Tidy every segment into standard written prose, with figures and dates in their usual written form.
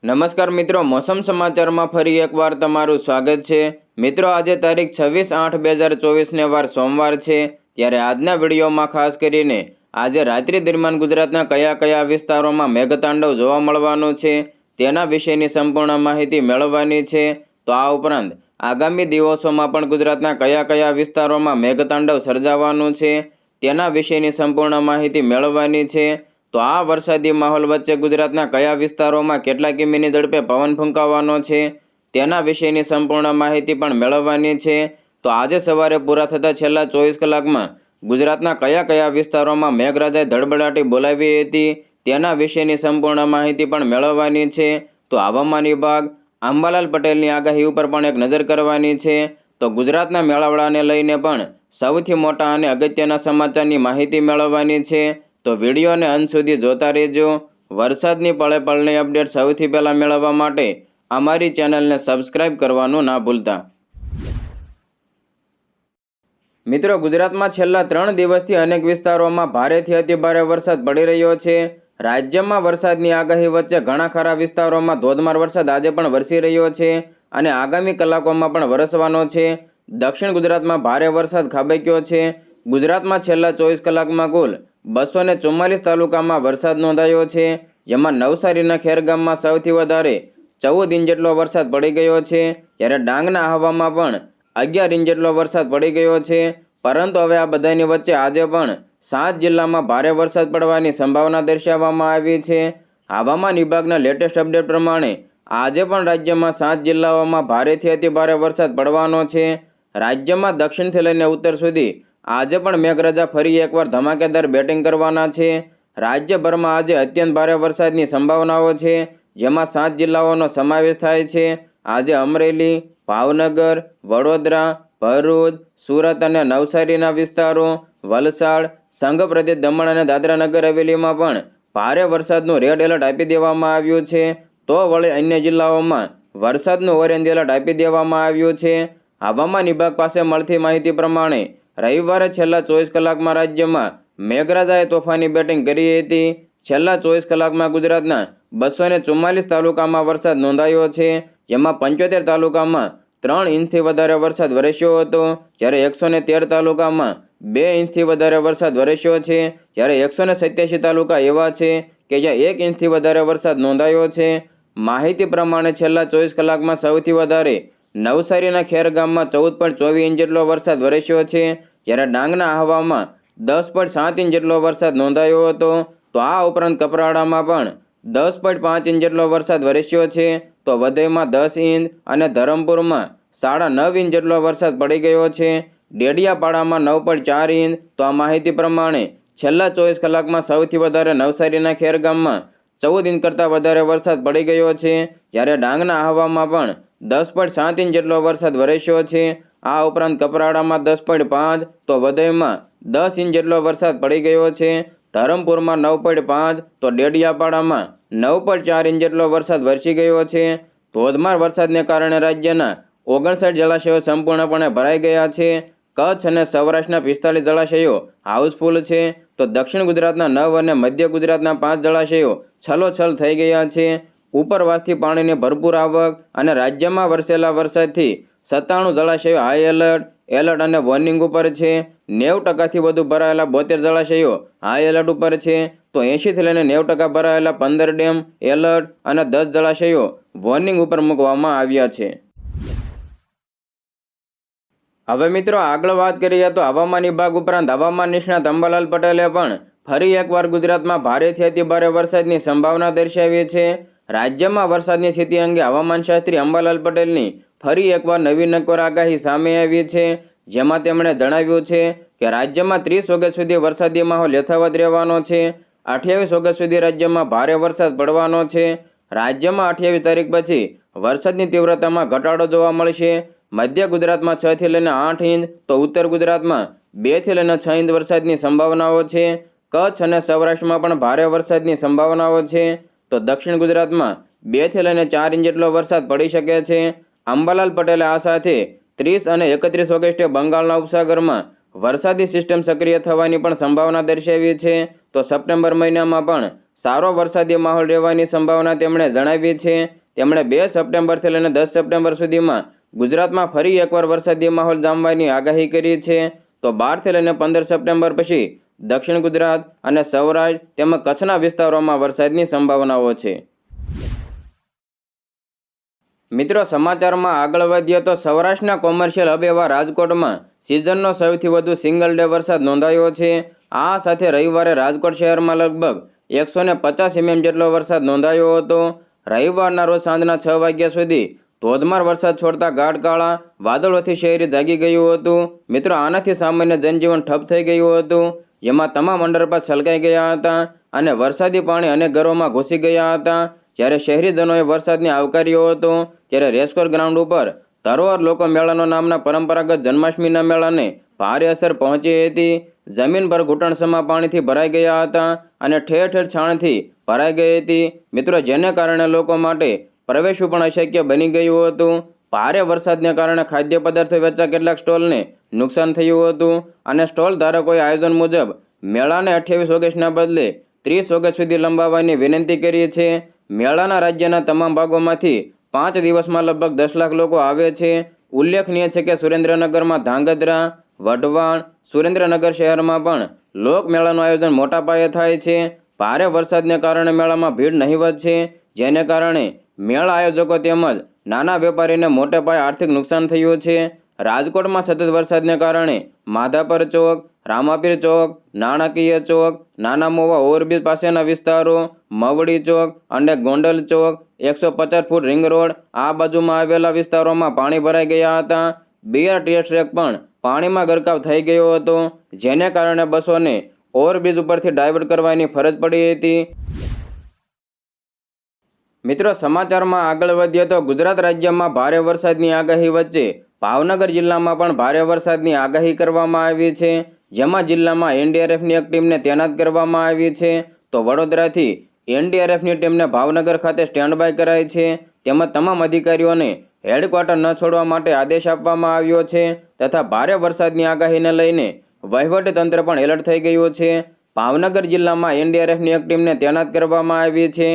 નમસ્કાર મિત્રો, મોસમ સમાચારમાં ફરી એકવાર તમારું સ્વાગત છે। મિત્રો, આજે તારીખ 26/8/2024 વાર સોમવાર છે। ત્યારે આજના વિડીયોમાં ખાસ કરીને આજે રાત્રિ દરમિયાન ગુજરાતના કયા કયા વિસ્તારોમાં મેઘતાંડવ જોવા મળવાનું છે તેના વિશેની સંપૂર્ણ માહિતી મેળવવાની છે। તો આ ઉપરાંત આગામી દિવસોમાં પણ ગુજરાતના કયા કયા વિસ્તારોમાં મેઘતાંડવ સર્જાવાનું છે તેના વિશેની સંપૂર્ણ માહિતી મેળવવાની છે। તો આ વરસાદી માહોલ વચ્ચે ગુજરાતના કયા વિસ્તારોમાં કેટલા કિમીની ઝડપે પવન ફૂંકાવાનો છે તેના વિશેની સંપૂર્ણ માહિતી પણ મેળવવાની છે। તો આજે સવારે પૂરા થતા છેલ્લા 24 કલાકમાં ગુજરાતના કયા કયા વિસ્તારોમાં મેઘરાજાએ ધડબડાટી બોલાવી હતી તેના વિશેની સંપૂર્ણ માહિતી પણ મેળવવાની છે। તો હવામાન વિભાગ અંબાલાલ પટેલની આગાહી ઉપર પણ એક નજર કરવાની છે। તો ગુજરાતના મેળાવડાને લઈને પણ સૌથી મોટા અને અગત્યના સમાચારની માહિતી મેળવવાની છે। તો વિડીયોને અંત સુધી જોતા રહેજો। વરસાદની પળે પળની અપડેટ સૌથી પહેલાં મેળવવા માટે અમારી ચેનલને સબસ્ક્રાઇબ કરવાનું ના ભૂલતા। મિત્રો, ગુજરાતમાં છેલ્લા 3 દિવસથી અનેક વિસ્તારોમાં ભારેથી અતિભારે વરસાદ પડી રહ્યો છે। રાજ્યમાં વરસાદની આગાહી વચ્ચે ઘણા ખરા વિસ્તારોમાં ધોધમાર વરસાદ આજે પણ વરસી રહ્યો છે અને આગામી કલાકોમાં પણ વરસવાનો છે। દક્ષિણ ગુજરાતમાં ભારે વરસાદ ખાબક્યો છે। ગુજરાતમાં છેલ્લા 24 કલાકમાં કુલ 244 તાલુકામાં વરસાદ નોંધાયો છે, જેમાં નવસારીના ખેરગામમાં સૌથી વધારે 14 ઇંચ જેટલો વરસાદ પડી ગયો છે, જ્યારે ડાંગના આહવામાં પણ 11 ઇંચ જેટલો વરસાદ પડી ગયો છે। પરંતુ હવે આ બધાની વચ્ચે આજે પણ 7 જિલ્લામાં ભારે વરસાદ પડવાની સંભાવના દર્શાવવામાં આવી છે। હવામાન વિભાગના લેટેસ્ટ અપડેટ પ્રમાણે આજે પણ રાજ્યમાં 7 જિલ્લાઓમાં ભારેથી અતિભારે વરસાદ પડવાનો છે। રાજ્યમાં દક્ષિણથી લઈને ઉત્તર સુધી આજે પણ મેઘરાજા ફરી એકવાર ધમાકેદાર બેટિંગ કરવાના છે। રાજ્યભરમાં આજે અત્યંત ભારે વરસાદની સંભાવનાઓ છે, જેમાં 7 જિલ્લાઓનો સમાવેશ થાય છે। આજે અમરેલી, ભાવનગર, વડોદરા, ભરૂચ, સુરત અને નવસારીના વિસ્તારો, વલસાડ, સંઘ પ્રદેશ દમણ અને દાદરા નગર હવેલીમાં પણ ભારે વરસાદનું રેડ એલર્ટ આપી દેવામાં આવ્યું છે। તો વળી અન્ય જિલ્લાઓમાં વરસાદનું ઓરેન્જ એલર્ટ આપી દેવામાં આવ્યું છે। હવામાન વિભાગ પાસે મળતી માહિતી પ્રમાણે રવિવારે છેલ્લા 24 કલાકમાં રાજ્યમાં મેઘરાજાએ તોફાની બેટિંગ કરી હતી। છેલ્લા 24 કલાકમાં ગુજરાતના 244 તાલુકામાં વરસાદ નોંધાયો છે, જેમાં 75 તાલુકામાં 3 ઇંચથી વધારે વરસાદ વરસ્યો હતો, જ્યારે 113 તાલુકામાં 2 ઇંચથી વધારે વરસાદ વરસ્યો છે, જ્યારે 187 તાલુકા એવા છે કે જ્યાં 1 ઇંચથી વધારે વરસાદ નોંધાયો છે। માહિતી પ્રમાણે છેલ્લા 24 કલાકમાં સૌથી વધારે નવસારીના ખેરગામમાં 14.24 ઇંચ જેટલો વરસાદ વરસ્યો છે, જ્યારે ડાંગના આહવામાં 10.7 ઇંચ જેટલો વરસાદ નોંધાયો હતો। તો આ ઉપરાંત કપરાડામાં પણ 10.5 ઇંચ જેટલો વરસાદ વરસ્યો છે, તો વધઈમાં 10 ઇંચ અને ધરમપુરમાં 9.5 ઇંચ જેટલો વરસાદ પડી ગયો છે। ડેડિયાપાડામાં 9.4 ઇંચ। તો આ માહિતી પ્રમાણે છેલ્લા 24 કલાકમાં સૌથી વધારે નવસારીના ખેરગામમાં 14 ઇંચ કરતાં વધારે વરસાદ પડી ગયો છે, જ્યારે ડાંગના આહવામાં પણ 10.7 ઇંચ જેટલો વરસાદ વરસ્યો છે। આ ઉપરાંત કપરાડામાં 10.5, તો વધઈમાં 10 ઇંચ જેટલો વરસાદ પડી ગયો છે। ધરમપુરમાં 9.5, તો ડેડિયાપાડામાં 9.4 ઇંચ જેટલો વરસાદ વરસી ગયો છે। ધોધમાર વરસાદને કારણે રાજ્યના 59 જળાશયો સંપૂર્ણપણે ભરાઈ ગયા છે। કચ્છ અને સૌરાષ્ટ્રના 45 જળાશયો હાઉસફુલ છે, તો દક્ષિણ ગુજરાતના 9 અને મધ્ય ગુજરાતના 5 જળાશયો છલોછલ થઈ ગયા છે। ઉપરવાસથી પાણીની ભરપૂર આવક અને રાજ્યમાં વરસેલા વરસાદથી 97 જળાશયો હાઈ એલર્ટ અને વોર્નિંગ ઉપર છે। 90% વધુ ભરાયેલા 72 જળાશયો હાઈ એલર્ટ ઉપર છે, તો 80થી લઈને 90% ભરાયેલા 15 ડેમ એલર્ટ અને 10 જળાશયો વોર્નિંગ ઉપર મૂકવામાં આવ્યા છે। હવે મિત્રો, આગળ વાત કરીએ તો હવામાન વિભાગ ઉપરાંત હવામાન નિષ્ણાત અંબાલાલ પટેલે પણ ફરી એકવાર ગુજરાતમાં ભારેથી અતિભારે વરસાદની સંભાવના દર્શાવી છે। રાજ્યમાં વરસાદની સ્થિતિ અંગે હવામાનશાસ્ત્રી અંબાલાલ પટેલની ફરી એકવાર નવી નક્કોર આગાહી સામે આવી છે, જેમાં તેમણે જણાવ્યું છે કે રાજ્યમાં 30 ઓગસ્ટ સુધી વરસાદી માહોલ યથાવત રહેવાનો છે। 28 ઓગસ્ટ સુધી રાજ્યમાં ભારે વરસાદ પડવાનો છે। રાજ્યમાં 28 તારીખ પછી વરસાદની તીવ્રતામાં ઘટાડો જોવા મળશે। મધ્ય ગુજરાતમાં 6 થી લઈને 8 ઇંચ, તો ઉત્તર ગુજરાતમાં 2 થી લઈને 6 ઇંચ વરસાદની સંભાવનાઓ છે। કચ્છ અને સૌરાષ્ટ્રમાં પણ ભારે વરસાદની સંભાવનાઓ છે, તો દક્ષિણ ગુજરાતમાં 2 થી લઈને 4 ઇંચ જેટલો વરસાદ પડી શકે છે। અંબાલાલ પટેલે આ સાથે 30 અને 31 ઓગસ્ટે બંગાળના ઉપસાગરમાં વરસાદી સિસ્ટમ સક્રિય થવાની પણ સંભાવના દર્શાવી છે। તો સપ્ટેમ્બર મહિનામાં પણ સારો વરસાદી માહોલ રહેવાની સંભાવના તેમણે જણાવી છે. તેમણે 2 સપ્ટેમ્બરથી લઈને 10 સપ્ટેમ્બર સુધીમાં ગુજરાતમાં ફરી એકવાર વરસાદી માહોલ જામવાની આગાહી કરી છે. તો 12થી લઈને 15 સપ્ટેમ્બર પછી દક્ષિણ ગુજરાત અને સૌરાષ્ટ્ર તેમજ કચ્છના વિસ્તારોમાં વરસાદની સંભાવનાઓ છે. મિત્રો, સમાચારમાં આગળ વધીએ તો સૌરાષ્ટ્રના કોમર્શિયલ હબ એવા રાજકોટમાં સિઝનનો સૌથી વધુ સિંગલ ડે વરસાદ નોંધાયો છે. આ સાથે રવિવારે રાજકોટ શહેરમાં લગભગ 150 mm જેટલો વરસાદ નોંધાયો હતો. રવિવારના રોજ સાંજના 6 વાગ્યા સુધી ધોધમાર વરસાદ છોડતા ગાઢકાળા વાદળોથી શહેરી જાગી ગયું હતું. મિત્રો, આનાથી સામાન્ય જનજીવન ઠપ થઈ ગયું હતું, જેમાં તમામ અંડરપાસ છલકાઈ ગયા હતા અને વરસાદી પાણી અનેક ઘરોમાં ઘૂસી ગયા હતા. જ્યારે શહેરીજનોએ વરસાદને આવકાર્યો હતો, ત્યારે રેસકોર્સ ગ્રાઉન્ડ ઉપર ધરોહર લોકો મેળાનો નામના પરંપરાગત જન્માષ્ટમીના મેળાને ભારે અસર પહોંચી હતી. જમીન પર ઘૂંટણસમા પાણીથી ભરાઈ ગયા હતા અને ઠેર ઠેર છાણથી ભરાઈ ગઈ હતી. મિત્રો, જેને કારણે લોકો માટે પ્રવેશવું પણ અશક્ય બની ગયું હતું. ભારે વરસાદને કારણે ખાદ્ય પદાર્થો વેચતા કેટલાક સ્ટોલને નુકસાન થયું હતું અને સ્ટોલ ધારકોએ આયોજન મુજબ મેળાને 28 ઓગસ્ટના બદલે 30 ઓગસ્ટ સુધી લંબાવવાની વિનંતી કરી છે. મેળાના રાજ્યના તમામ ભાગોમાંથી 5 દિવસમાં લગભગ 10 લાખ લોકો આવે છે. ઉલ્લેખનીય છે કે સુરેન્દ્રનગરમાં ધાંગધ્રા, વઢવાણ, સુરેન્દ્રનગર શહેરમાં પણ લોકમેળાનું આયોજન મોટા પાયે થાય છે. ભારે વરસાદને કારણે મેળામાં ભીડ નહીવત છે, જેને કારણે મેળા આયોજકો તેમજ નાના વેપારીને મોટે પાયે આર્થિક નુકસાન થયું છે. રાજકોટમાં સતત વરસાદને કારણે માધાપર ચોક, રામાપીર ચોક, નાણાકીય ચોક, નાના મોવા ઓવરબ્રિજ પાસેના વિસ્તારો, મવડી ચોક અને ગોંડલ ચોક, 150 ફૂટ રિંગ રોડ આ બાજુમાં આવેલા વિસ્તારોમાં પાણી ભરાઈ ગયા હતા. BRTS ટ્રેક પણ પાણીમાં ગરકાવ થઈ ગયો હતો, જેને કારણે બસોને ઓવરબ્રિજ ઉપરથી ડાયવર્ટ કરવાની ફરજ પડી હતી. મિત્રો, સમાચારમાં આગળ વધીએ તો ગુજરાત રાજ્યમાં ભારે વરસાદની આગાહી વચ્ચે ભાવનગર જિલ્લામાં પણ ભારે વરસાદની આગાહી કરવામાં આવી છે, જેમાં જિલ્લામાં NDRFની એક ટીમને તૈનાત કરવામાં આવી છે. તો વડોદરાથી NDRFની ટીમને ભાવનગર ખાતે સ્ટેન્ડ બાય કરાઈ છે. તેમજ તમામ અધિકારીઓને હેડક્વાર્ટર ન છોડવા માટે આદેશ આપવામાં આવ્યો છે તથા ભારે વરસાદની આગાહીને લઈને વહીવટી તંત્ર પણ એલર્ટ થઈ ગયું છે. ભાવનગર જિલ્લામાં NDRFની એક ટીમને તૈનાત કરવામાં આવી છે,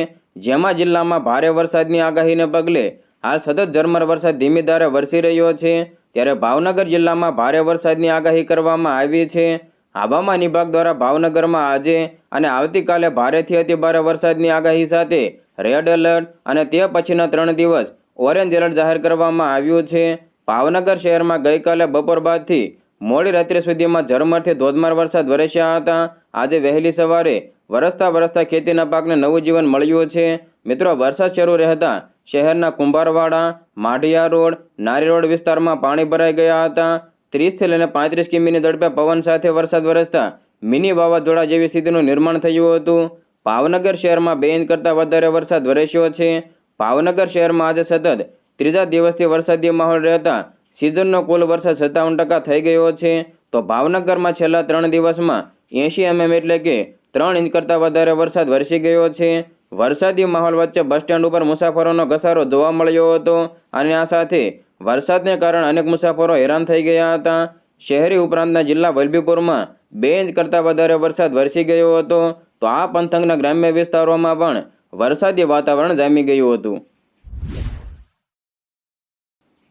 જેમાં જિલ્લામાં ભારે વરસાદની આગાહીને પગલે હાલ સતત ઝરમર વરસાદ ધીમી ધારે વરસી રહ્યો છે. ત્યારે ભાવનગર જિલ્લામાં ભારે વરસાદની આગાહી કરવામાં આવી છે. હવામાન વિભાગ દ્વારા ભાવનગરમાં આજે અને આવતીકાલે ભારેથી અતિ ભારે વરસાદની આગાહી સાથે રેડ એલર્ટ અને તે પછીના 3 દિવસ ઓરેન્જ એલર્ટ જાહેર કરવામાં આવ્યું છે. ભાવનગર શહેરમાં ગઈકાલે બપોર બાદથી મોડી રાત્રે સુધીમાં ઝરમરથી ધોધમાર વરસાદ વરસ્યા હતા. આજે વહેલી સવારે વરસતા ખેતીના પાકને નવું જીવન મળ્યું છે. મિત્રો, વરસાદ શરૂ રહેતા શહેરના કુંભારવાડા, માઢિયા રોડ, નારી રોડ વિસ્તારમાં પાણી ભરાઈ ગયા હતા. 30 થી લઈને 35 કિમીની ઝડપે પવન સાથે વરસાદ વરસતા મિની વાવાઝોડા જેવી સ્થિતિનું નિર્માણ થયું હતું. ભાવનગર શહેરમાં 2 ઇંચ કરતાં વધારે વરસાદ વરસ્યો છે. ભાવનગર શહેરમાં આજે સતત ત્રીજા દિવસથી વરસાદી માહોલ રહેતા સિઝનનો કુલ વરસાદ 57% થઈ ગયો છે. તો ભાવનગરમાં છેલ્લા 3 દિવસમાં 80 mm એટલે કે 3 ઇંચ કરતાં વધારે વરસાદ વરસી ગયો છે. વરસાદી માહોલ વચ્ચે બસ સ્ટેન્ડ ઉપર મુસાફરોનો ઘસારો જોવા મળ્યો હતો અને આ સાથે વરસાદને કારણે અનેક મુસાફરો હેરાન થઈ ગયા હતા. શહેરી ઉપરાંતના જિલ્લા વલભીપુરમાં 2 ઇંચ કરતાં વધારે વરસાદ વરસી ગયો હતો. તો આ પંથકના ગ્રામ્ય વિસ્તારોમાં પણ વરસાદી વાતાવરણ જામી ગયું હતું.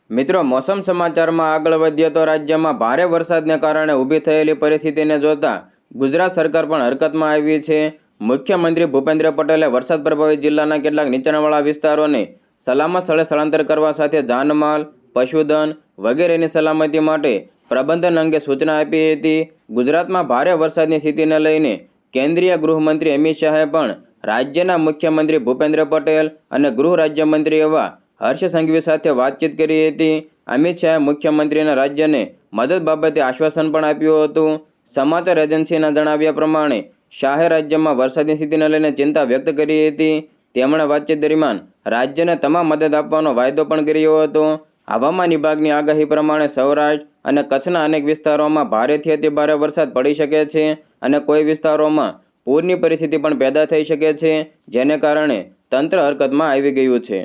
મિત્રો, મોસમ સમાચારમાં આગળ વધીએ તો રાજ્યમાં ભારે વરસાદને કારણે ઊભી થયેલી પરિસ્થિતિને જોતા ગુજરાત સરકાર પણ હરકતમાં આવી છે. મુખ્યમંત્રી ભૂપેન્દ્ર પટેલે વરસાદ પ્રભાવિત જિલ્લાના કેટલાક નીચાણવાળા વિસ્તારોને સલામત સ્થળે સ્થળાંતર કરવા સાથે જાનમાલ, પશુધન વગેરેની સલામતી માટે પ્રબંધન અંગે સૂચના આપી હતી. ગુજરાતમાં ભારે વરસાદની સ્થિતિને લઈને કેન્દ્રીય ગૃહમંત્રી અમિત શાહે પણ રાજ્યના મુખ્યમંત્રી ભૂપેન્દ્ર પટેલ અને ગૃહ રાજ્યમંત્રી એવા હર્ષ સંઘવી સાથે વાતચીત કરી હતી. અમિત શાહે મુખ્યમંત્રીના રાજ્યને મદદ બાબતે આશ્વાસન પણ આપ્યું હતું. સમાચાર એજન્સીના જણાવ્યા પ્રમાણે શાહે રાજ્યમાં વરસાદની સ્થિતિને લઈને ચિંતા વ્યક્ત કરી હતી. તેમણે વાતચીત દરમિયાન રાજ્યને તમામ મદદ આપવાનો વાયદો પણ કર્યો હતો. હવામાન વિભાગની આગાહી પ્રમાણે સૌરાષ્ટ્ર અને કચ્છના અનેક વિસ્તારોમાં ભારેથી અતિ ભારે વરસાદ પડી શકે છે અને કોઈ વિસ્તારોમાં પૂરની પરિસ્થિતિ પણ પેદા થઈ શકે છે, જેને કારણે તંત્ર હરકતમાં આવી ગયું છે.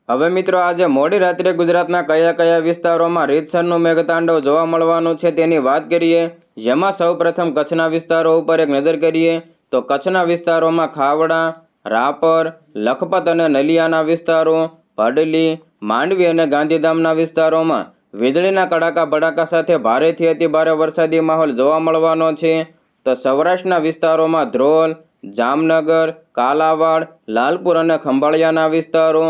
હવે મિત્રો, આજે મોડી રાત્રે ગુજરાતના કયા કયા વિસ્તારોમાં રીતસરનું મેઘતાંડવ જોવા મળવાનું છે તેની વાત કરીએ. જેમાં સૌપ્રથમ કચ્છના વિસ્તારો ઉપર એક નજર કરીએ તો કચ્છના વિસ્તારોમાં ખાવડા, રાપર, લખપત અને નલિયાના વિસ્તારો, ભડલી, માંડવી અને ગાંધીધામના વિસ્તારોમાં વીજળીના કડાકા ભડાકા સાથે ભારેથી અતિભારે વરસાદી માહોલ જોવા મળવાનો છે. તો સૌરાષ્ટ્રના વિસ્તારોમાં ધ્રોલ, જામનગર, કાલાવાડ, લાલપુર અને ખંભાળિયાના વિસ્તારો,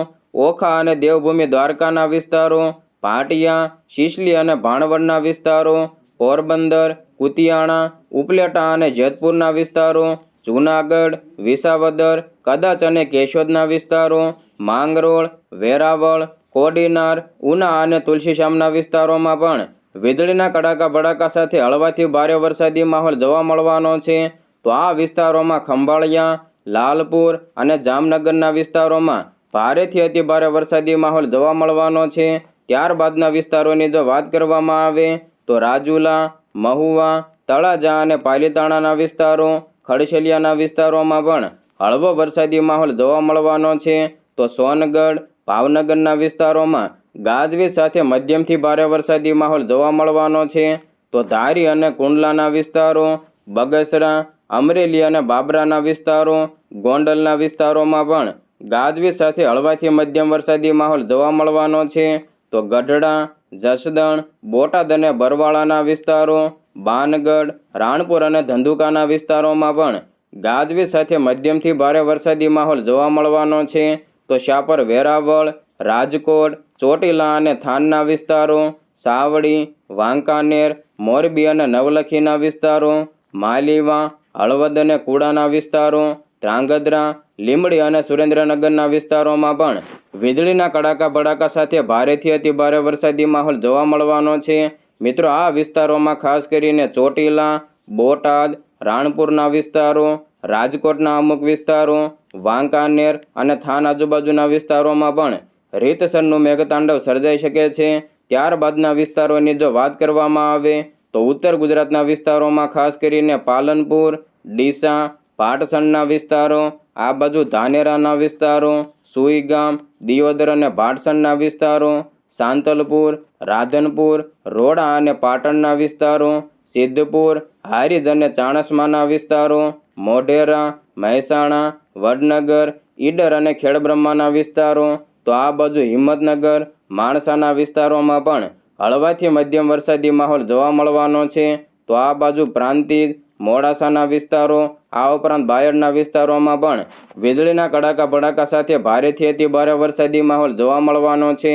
ઓખા અને દેવભૂમિ દ્વારકાના વિસ્તારો, ભાટિયા, શીશલી અને ભાણવડના વિસ્તારો, પોરબંદર, કુતિયાણા, ઉપલેટા અને જેતપુરના વિસ્તારો, જૂનાગઢ, વિસાવદર, કદાચ અને કેશોદના વિસ્તારો, માંગરોળ, વેરાવળ, કોડીનાર, ઉના અને તુલસીશ્યામના વિસ્તારોમાં પણ વીજળીના કડાકા ભડાકા સાથે હળવાથી ભારે વરસાદી માહોલ જોવા મળવાનો છે. તો આ વિસ્તારોમાં ખંભાળિયા, લાલપુર અને જામનગરના વિસ્તારોમાં ભારેથી અતિભારે વરસાદી માહોલ જોવા મળવાનો છે. ત્યારબાદના વિસ્તારોની જો વાત કરવામાં આવે તો રાજુલા, મહુવા, તળાજા અને પાલીતાણાના વિસ્તારો, ખડશેલિયાના વિસ્તારોમાં પણ હળવો વરસાદી માહોલ જોવા મળવાનો છે. તો સોનગઢ, ભાવનગરના વિસ્તારોમાં ગાજવીજ સાથે મધ્યમથી ભારે વરસાદી માહોલ જોવા મળવાનો છે. તો ધારી અને કુંડલાના વિસ્તારો, બગસરા, અમરેલી અને બાબરાના વિસ્તારો, ગોંડલના વિસ્તારોમાં પણ ગાજવીજ સાથે હળવાથી મધ્યમ વરસાદી માહોલ જોવા મળવાનો છે. તો ગઢડા, જસદણ, બોટાદ અને બરવાળાના વિસ્તારો, બાનગઢ, રાણપુર અને ધંધુકાના વિસ્તારોમાં પણ ગાજવીજ સાથે મધ્યમથી ભારે વરસાદી માહોલ જોવા મળવાનો છે. તો શાપર, વેરાવળ, રાજકોટ, ચોટીલા અને થાનના વિસ્તારો, સાવડી, વાંકાનેર, મોરબી અને નવલખીના વિસ્તારો, માલીવા, હળવદ અને કુડાના વિસ્તારો, ધ્રાંગધ્રા, લીંબડી અને સુરેન્દ્રનગરના વિસ્તારોમાં પણ વીજળીના કડાકા ભડાકા સાથે ભારેથી અતિભારે વરસાદી માહોલ જોવા મળવાનો છે. મિત્રો, આ વિસ્તારોમાં ખાસ કરીને ચોટીલા, બોટાદ, રાણપુરના વિસ્તારો, રાજકોટના અમુક વિસ્તારો, વાંકાનેર અને થાન આજુબાજુના વિસ્તારોમાં પણ રીતસરનું મેઘતાંડવ સર્જાઈ શકે છે. ત્યારબાદના વિસ્તારોની જો વાત કરવામાં આવે તો ઉત્તર ગુજરાતના વિસ્તારોમાં ખાસ કરીને પાલનપુર, ડીસા, પાટસણના વિસ્તારો, આ બાજુ ધાનેરાના વિસ્તારો, સુઈગામ, દિયોદર અને ભાટસણના વિસ્તારો, સાંતલપુર, રાધનપુર, રોડા અને પાટણના વિસ્તારો, સિદ્ધપુર, હારીજ અને ચાણસ્માના વિસ્તારો, મોઢેરા, મહેસાણા, વડનગર, ઈડર અને ખેડબ્રહ્માના વિસ્તારો, તો આ બાજુ હિંમતનગર, માણસાના વિસ્તારોમાં પણ હળવાથી મધ્યમ વરસાદી માહોલ જોવા મળવાનો છે. તો આ બાજુ પ્રાંતિજ, મોડાસાના વિસ્તારો, આ ઉપરાંત બાયડના વિસ્તારોમાં પણ વીજળીના કડાકા ભડાકા સાથે ભારેથી અતિભારે વરસાદી માહોલ જોવા મળવાનો છે.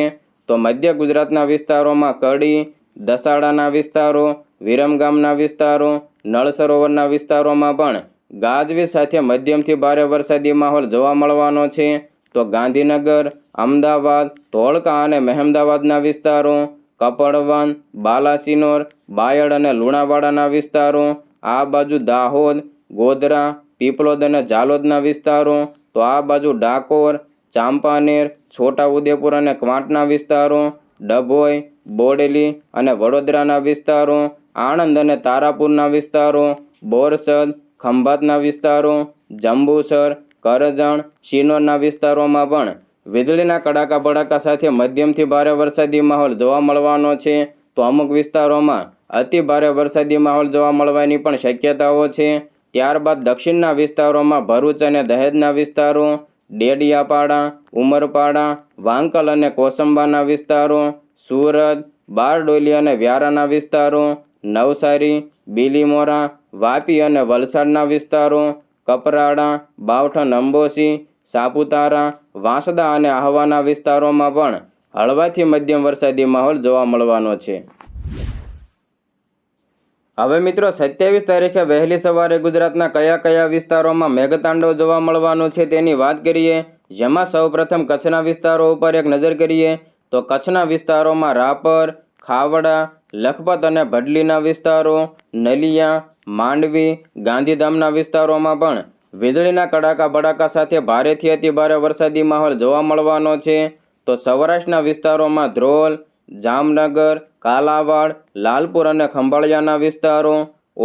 તો મધ્ય ગુજરાતના વિસ્તારોમાં કડી, દસાડાના વિસ્તારો, વિરમગામના વિસ્તારો, નળ સરોવરના વિસ્તારોમાં પણ ગાજવીજ સાથે મધ્યમથી ભારે વરસાદી માહોલ જોવા મળવાનો છે. તો ગાંધીનગર, અમદાવાદ, ધોળકા અને મહેમદાવાદના વિસ્તારો, કપડવન, બાલાસિનોર, બાયડ અને લુણાવાડાના વિસ્તારો, આ બાજુ દાહોદ, ગોધરા, પીપલોદ અને ઝાલોદના વિસ્તારો, તો આ બાજુ ડાકોર, ચાંપાનેર, છોટાઉદેપુર અને ક્વાંટના વિસ્તારો, ડભોઈ, બોડેલી અને વડોદરાના વિસ્તારો, આણંદ અને તારાપુરના વિસ્તારો, બોરસદ, ખંભાતના વિસ્તારો, જંબુસર, કરજણ, શિનોરના વિસ્તારોમાં પણ વીજળીના કડાકા ભડાકા સાથે મધ્યમથી ભારે વરસાદી માહોલ જોવા મળવાનો છે. તો અમુક વિસ્તારોમાં અતિ ભારે વરસાદી માહોલ જોવા મળવાની પણ શક્યતાઓ છે. ત્યારબાદ દક્ષિણના વિસ્તારોમાં ભરૂચ અને દહેજના વિસ્તારો, ડેડિયાપાડા, ઉમરપાડા, વાંકલ અને કોસંબાના વિસ્તારો, સુરત, બારડોલી અને વ્યારાના વિસ્તારો, નવસારી, બીલીમોરા, વાપી અને વલસાડના વિસ્તારો, કપરાડા, બાવઠન, અંબોસી, સાપુતારા, વાંસદા અને આહવાના વિસ્તારોમાં પણ હળવાથી મધ્યમ વરસાદી માહોલ જોવા મળવાનો છે. હવે મિત્રો 27 તારીખે વહેલી સવારે ગુજરાતના કયા કયા વિસ્તારોમાં મેઘતાંડવ જોવા મળવાનું છે તેની વાત કરીએ. જેમાં સૌપ્રથમ કચ્છના વિસ્તારો ઉપર એક નજર કરીએ તો કચ્છના વિસ્તારોમાં રાપર, ખાવડા, લખપત અને ભડલીના વિસ્તારો, નલિયા, માંડવી, ગાંધીધામના વિસ્તારોમાં પણ વીજળીના કડાકા ભડાકા સાથે ભારેથી અતિભારે વરસાદી માહોલ જોવા મળવાનો છે. તો સૌરાષ્ટ્રના વિસ્તારોમાં ધ્રોલ, જામનગર, કાલાવાડ, લાલપુર અને ખંભાળિયાના વિસ્તારો,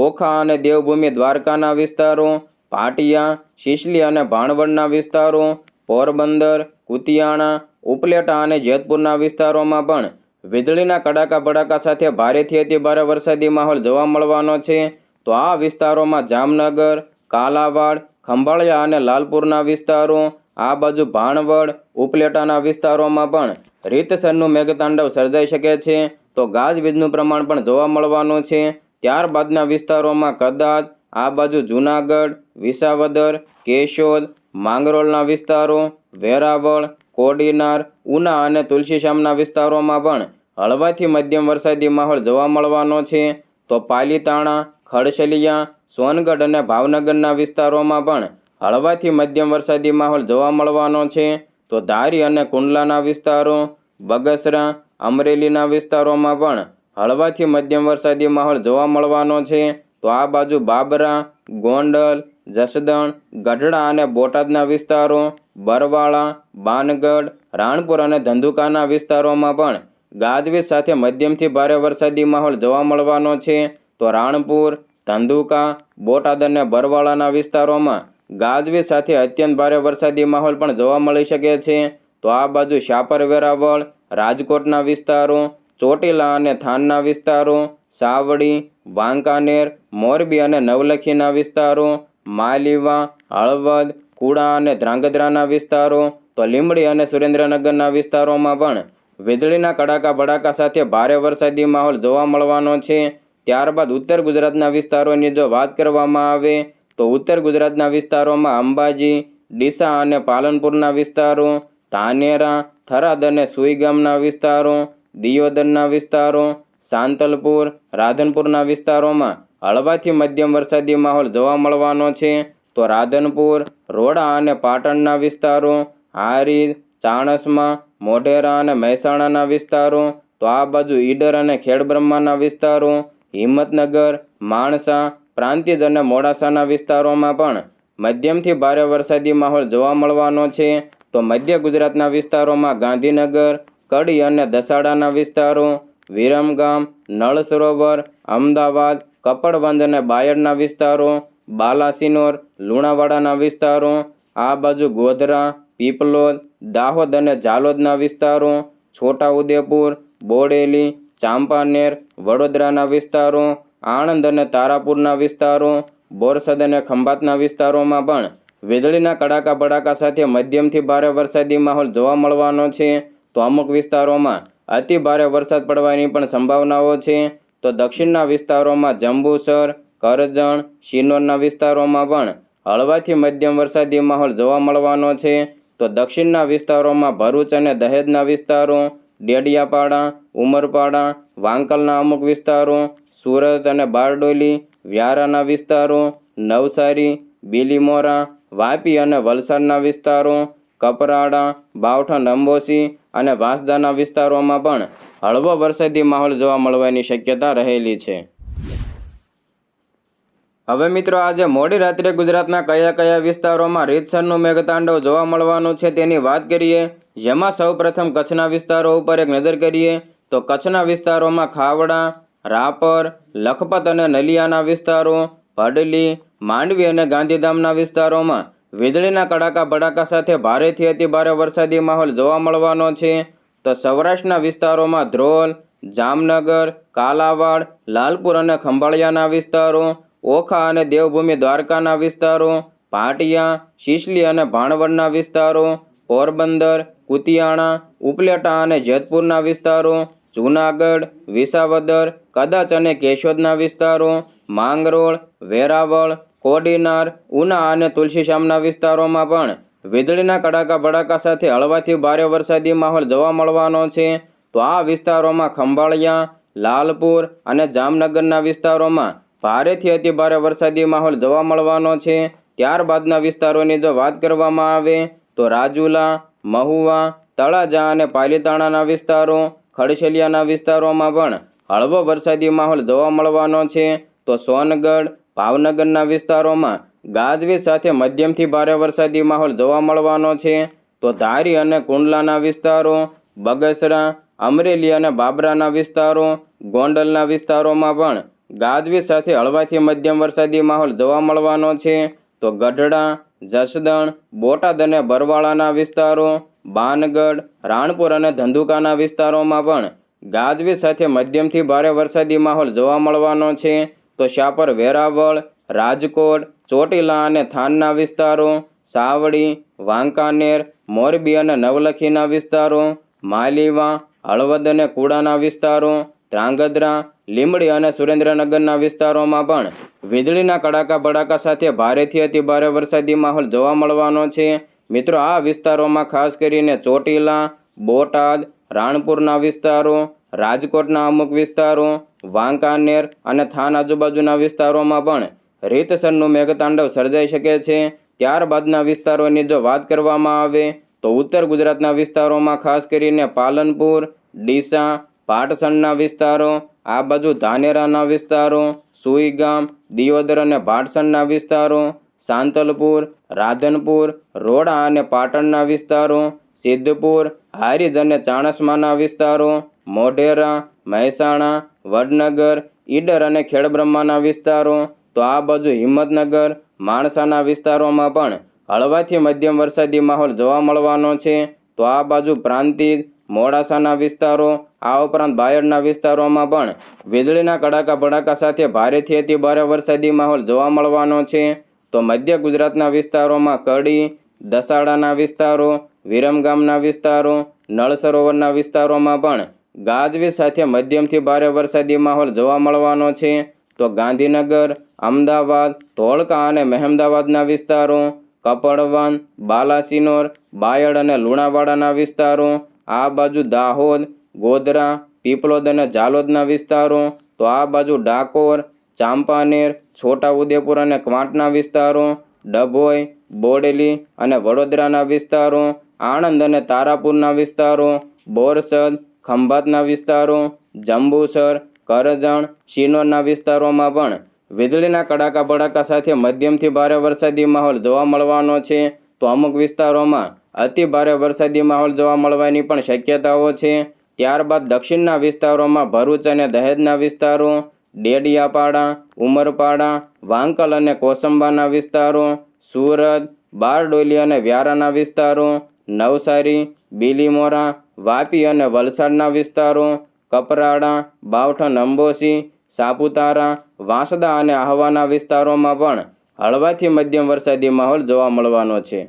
ઓખા અને દેવભૂમિ દ્વારકાના વિસ્તારો, ભાટિયા, શીશલી અને ભાણવડના વિસ્તારો, પોરબંદર, કુતિયાણા, ઉપલેટા અને જેતપુરના વિસ્તારોમાં પણ વીજળીના કડાકા ભડાકા સાથે ભારેથી અતિ ભારે વરસાદી માહોલ જોવા મળવાનો છે. તો આ વિસ્તારોમાં જામનગર, કાલાવાડ, ખંભાળિયા અને લાલપુરના વિસ્તારો, આ બાજુ ભાણવડ, ઉપલેટાના વિસ્તારોમાં પણ રીતસરનું મેઘતાંડવ સર્જાઈ શકે છે. તો ગાજવીજનું પ્રમાણ પણ જોવા મળવાનું છે. ત્યારબાદના વિસ્તારોમાં કદાચ આ બાજુ જૂનાગઢ, વિસાવદર, કેશોદ, માંગરોળના વિસ્તારો, વેરાવળ, કોડીનાર, ઉના અને તુલસીશ્યામના વિસ્તારોમાં પણ હળવાથી મધ્યમ વરસાદી માહોલ જોવા મળવાનો છે. તો પાલીતાણા, ખડસલિયા, સોનગઢ અને ભાવનગરના વિસ્તારોમાં પણ હળવાથી મધ્યમ વરસાદી માહોલ જોવા મળવાનો છે. તો ધારી અને કુંડલાના વિસ્તારો, બગસરા, અમરેલીના વિસ્તારોમાં પણ હળવાથી મધ્યમ વરસાદી માહોલ જોવા મળવાનો છે. તો આ બાજુ બાબરા, ગોંડલ, જસદણ, ગઢડા અને બોટાદના વિસ્તારો, બરવાળા, બાનગઢ, રાણપુર અને ધંધુકાના વિસ્તારોમાં પણ ગાજવીજ સાથે મધ્યમથી ભારે વરસાદી માહોલ જોવા મળવાનો છે. તો રાણપુર, ધંધુકા, બોટાદ અને બરવાળાના વિસ્તારોમાં ગાજવીજ સાથે અત્યંત ભારે વરસાદી માહોલ પણ જોવા મળી શકે છે. તો આ બાજુ શાપર, વેરાવળ, રાજકોટના વિસ્તારો, ચોટીલા અને થાનના વિસ્તારો, સાવડી, વાંકાનેર, મોરબી અને નવલખીના વિસ્તારો, માલીવા, હળવદ, કુડા અને ધ્રાંગધ્રાના વિસ્તારો, તો લીંબડી અને સુરેન્દ્રનગરના વિસ્તારોમાં પણ વીજળીના કડાકા ભડાકા સાથે ભારે વરસાદી માહોલ જોવા મળવાનો છે. ત્યારબાદ ઉત્તર ગુજરાતના વિસ્તારોની જો વાત કરવામાં આવે તો ઉત્તર ગુજરાતના વિસ્તારોમાં અંબાજી, ડીસા અને પાલનપુરના વિસ્તારો, ધાનેરા, થરાદ અને સુઈગામના વિસ્તારો, દિયોદરના વિસ્તારો, સાંતલપુર, રાધનપુરના વિસ્તારોમાં હળવાથી મધ્યમ વરસાદી માહોલ જોવા મળવાનો છે. તો રાધનપુર, રોડા અને પાટણના વિસ્તારો, હારીજ, ચાણસ્મા, મોઢેરા અને મહેસાણાના વિસ્તારો, તો આ બાજુ ઈડર અને ખેડબ્રહ્માના વિસ્તારો, હિંમતનગર, માણસા, પ્રાંતિજ અને મોડાસાના વિસ્તારોમાં પણ મધ્યમથી ભારે વરસાદી માહોલ જોવા મળવાનો છે. તો મધ્ય ગુજરાતના વિસ્તારોમાં ગાંધીનગર, કડી અને દસાડાના વિસ્તારો, વિરમગામ, નળ સરોવર, અમદાવાદ, કપડવંજ અને બાયડના વિસ્તારો, બાલાસિનોર, લુણાવાડાના વિસ્તારો, આ બાજુ ગોધરા, પીપલોદ, દાહોદ અને ઝાલોદના વિસ્તારો, છોટાઉદેપુર, બોડેલી, ચાંપાનેર, વડોદરાના વિસ્તારો, આણંદ અને તારાપુરના વિસ્તારો, બોરસદ અને ખંભાતના વિસ્તારોમાં પણ વીજળીના કડાકા ભડાકા સાથે મધ્યમથી ભારે વરસાદી માહોલ જોવા મળવાનો છે. તો અમુક વિસ્તારોમાં અતિ ભારે વરસાદ પડવાની પણ સંભાવનાઓ છે. તો દક્ષિણના વિસ્તારોમાં જંબુસર, કરજણ, શિનોરના વિસ્તારોમાં પણ હળવાથી મધ્યમ વરસાદી માહોલ જોવા મળવાનો છે. તો દક્ષિણના વિસ્તારોમાં ભરૂચ અને દહેજના વિસ્તારો, ડેડિયાપાડા, ઉમરપાડા, વાંકલના અમુક વિસ્તારો, સુરત અને બારડોલી, વ્યારાના વિસ્તારો, નવસારી, બીલીમોરા, વાપી અને વલસાડના વિસ્તારો, કપરાડા, બાવઠા, અંબોસી અને વાંસદાના વિસ્તારોમાં પણ હળવો વરસાદી માહોલ જોવા મળવાની શક્યતા રહેલી છે. હવે મિત્રો, આજે મોડી રાત્રે ગુજરાતના કયા કયા વિસ્તારોમાં રીતસરનું મેઘતાંડવ જોવા મળવાનું છે તેની વાત કરીએ. જેમાં સૌપ્રથમ કચ્છના વિસ્તારો ઉપર એક નજર કરીએ તો કચ્છના વિસ્તારોમાં ખાવડા, રાપર, લખપત અને નલિયાના વિસ્તારો, ભડલી, માંડવી અને ગાંધીધામના વિસ્તારોમાં વીજળીના કડાકા ભડાકા સાથે ભારેથી અતિ ભારે વરસાદી માહોલ જોવા મળવાનો છે. તો સૌરાષ્ટ્રના વિસ્તારોમાં ધ્રોલ, જામનગર, કાલાવાડ, લાલપુર અને ખંભાળિયાના વિસ્તારો, ઓખા અને દેવભૂમિ દ્વારકાના વિસ્તારો, ભાટિયા, શીશલી અને ભાણવડના વિસ્તારો, પોરબંદર, કુતિયાણા, ઉપલેટા અને જેતપુરના વિસ્તારો, જૂનાગઢ, વિસાવદર, કદાચ અને કેશોદના વિસ્તારો, માંગરોળ, વેરાવળ, કોડીનાર, ઉના અને તુલસીશ્યામના વિસ્તારોમાં પણ વીજળીના કડાકા ભડાકા સાથે હળવાથી ભારે વરસાદી માહોલ જોવા મળવાનો છે. તો આ વિસ્તારોમાં ખંભાળિયા, લાલપુર અને જામનગરના વિસ્તારોમાં ભારેથી અતિ ભારે વરસાદી માહોલ જોવા મળવાનો છે. ત્યારબાદના વિસ્તારોની જો વાત કરવામાં આવે તો રાજુલા, મહુવા, તળાજા અને પાલીતાણાના વિસ્તારો, ખડસલિયાના વિસ્તારોમાં પણ હળવો વરસાદી માહોલ જોવા મળવાનો છે. તો સોનગઢ, ભાવનગરના વિસ્તારોમાં ગાજવીજ સાથે મધ્યમથી ભારે વરસાદી માહોલ જોવા મળવાનો છે. તો ધારી અને કુંડલાના વિસ્તારો, બગસરા, અમરેલી અને બાબરાના વિસ્તારો, ગોંડલના વિસ્તારોમાં પણ ગાજવીજ સાથે હળવાથી મધ્યમ વરસાદી માહોલ જોવા મળવાનો છે. તો ગઢડા, જસદણ, બોટાદ અને બરવાળાના વિસ્તારો, બાનગઢ, રાણપુર અને ધંધુકાના વિસ્તારોમાં પણ ગાજવીજ સાથે મધ્યમથી ભારે વરસાદી માહોલ જોવા મળવાનો છે. તો શાપર, વેરાવળ, રાજકોટ, ચોટીલા અને થાનના વિસ્તારો, સાવડી, વાંકાનેર, મોરબી અને નવલખીના વિસ્તારો, માલીવા, હળવદ અને કુડાના વિસ્તારો, ધ્રાંગધ્રા, લીંબડી અને સુરેન્દ્રનગરના વિસ્તારોમાં પણ વીજળીના કડાકા ભડાકા સાથે ભારેથી અતિ ભારે વરસાદી માહોલ જોવા મળવાનો છે. મિત્રો, આ વિસ્તારોમાં ખાસ કરીને ચોટીલા, બોટાદ, રાણપુરના વિસ્તારો, રાજકોટના અમુક વિસ્તારો, વાંકાનેર અને થાન આજુબાજુના વિસ્તારોમાં પણ રીતસરનું મેઘતાંડવ સર્જાઈ શકે છે. ત્યારબાદના વિસ્તારોની જો વાત કરવામાં આવે તો ઉત્તર ગુજરાતના વિસ્તારોમાં ખાસ કરીને પાલનપુર, ડીસા, ભાટસણના વિસ્તારો, આ બાજુ ધાનેરાના વિસ્તારો, સુઈગામ, દિયોદર અને ભાટસણના વિસ્તારો, સાંતલપુર, રાધનપુર, રોડા અને પાટણના વિસ્તારો, સિદ્ધપુર, હારીજ અને ચાણસ્માના વિસ્તારો, મોઢેરા, મહેસાણા, વડનગર, ઈડર અને ખેડબ્રહ્માના વિસ્તારો, તો આ બાજુ હિંમતનગર, માણસાના વિસ્તારોમાં પણ હળવાથી મધ્યમ વરસાદી માહોલ જોવા મળવાનો છે. તો આ બાજુ પ્રાંતિજ, મોડાસાના વિસ્તારો, આ ઉપરાંત બાયડના વિસ્તારોમાં પણ વીજળીના કડાકા ભડાકા સાથે ભારેથી અતિ ભારે વરસાદી માહોલ જોવા મળવાનો છે. તો મધ્ય ગુજરાતના વિસ્તારોમાં કડી, દસાડાના વિસ્તારો, વિરમગામના વિસ્તારો, નળ સરોવરના વિસ્તારોમાં પણ ગાજવીજ સાથે મધ્યમથી ભારે વરસાદી માહોલ જોવા મળવાનો છે. તો ગાંધીનગર, અમદાવાદ, ધોળકા અને મહેમદાવાદના વિસ્તારો, કપડવન, બાલાસિનોર, બાયડ અને લુણાવાડાના વિસ્તારો, આ બાજુ દાહોદ, ગોધરા, પીપલોદ અને ઝાલોદના વિસ્તારો, તો આ બાજુ ડાકોર, ચાંપાનેર, છોટાઉદેપુર અને ક્વાંટના વિસ્તારો, ડભોઈ, બોડેલી અને વડોદરાના વિસ્તારો, આણંદ અને તારાપુરના વિસ્તારો, બોરસદ, ખંભાતના વિસ્તારો, જંબુસર, કરજણ, શિનોરના વિસ્તારોમાં પણ વીજળીના કડાકા ભડાકા સાથે મધ્યમથી ભારે વરસાદી માહોલ જોવા મળવાનો છે. તો અમુક વિસ્તારોમાં અતિ ભારે વરસાદી માહોલ જોવા મળવાની પણ શક્યતાઓ છે. ત્યારબાદ દક્ષિણના વિસ્તારોમાં ભરૂચ અને દહેજના વિસ્તારો, ડેડિયાપાડા, ઉમરપાડા, વાંકલ અને કોસંબાના વિસ્તારો, સુરત, બારડોલી અને વ્યારાના વિસ્તારો, નવસારી, બીલીમોરા, વાપી અને વલસાડના વિસ્તારો, કપરાડા, બાવઠન, અંબોસી, સાપુતારા, વાંસદા અને આહવાના વિસ્તારોમાં પણ હળવાથી મધ્યમ વરસાદી માહોલ જોવા મળવાનો છે.